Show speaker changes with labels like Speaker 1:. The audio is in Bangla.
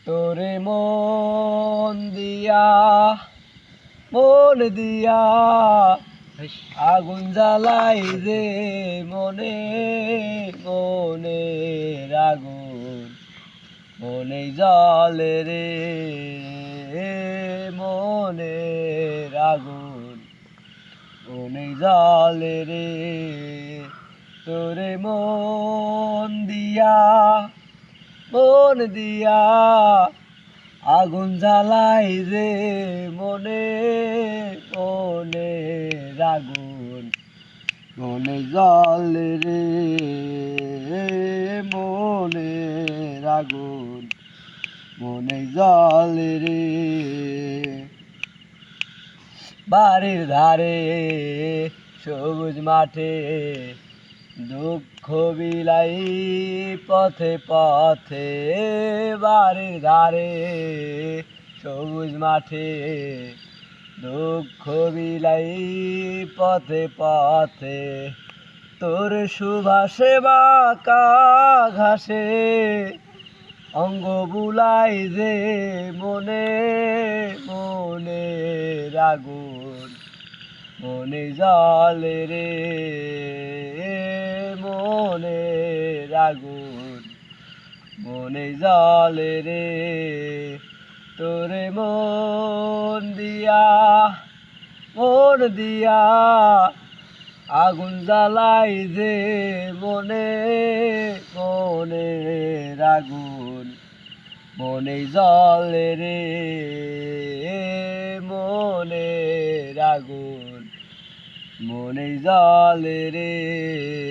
Speaker 1: তোরে মন দিয়া আগুন জ্বালাই যে মনে মনের আগুন মনে জ্বলে রে মনের আগুন মনে জ্বলে রে তোরে মন দিয়া আগুন জ্বালাই রে মনে মনের আগুন মনে জ্বলে রে মনের আগুন মনে জ্বলে রে বাড়ির ধারে সবুজ মাঠে দুঃখ বিলাই পথে পথে বাড়ির ধারে সবুজ মাঠে দুঃখ বিলাই পথে পথে তোর সুভাষে বাঁকা ঘাসে অঙ্গ বুলাই যে মনে মনের আগুন মনে জ্বলে রে মনের আগুন মনে জ্বলে রে তোরে মন দিয়া আগুন জ্বালাই যে মনে মনের আগুন মনে জ্বলে রে মনের আগুন মনে জ্বলে রে।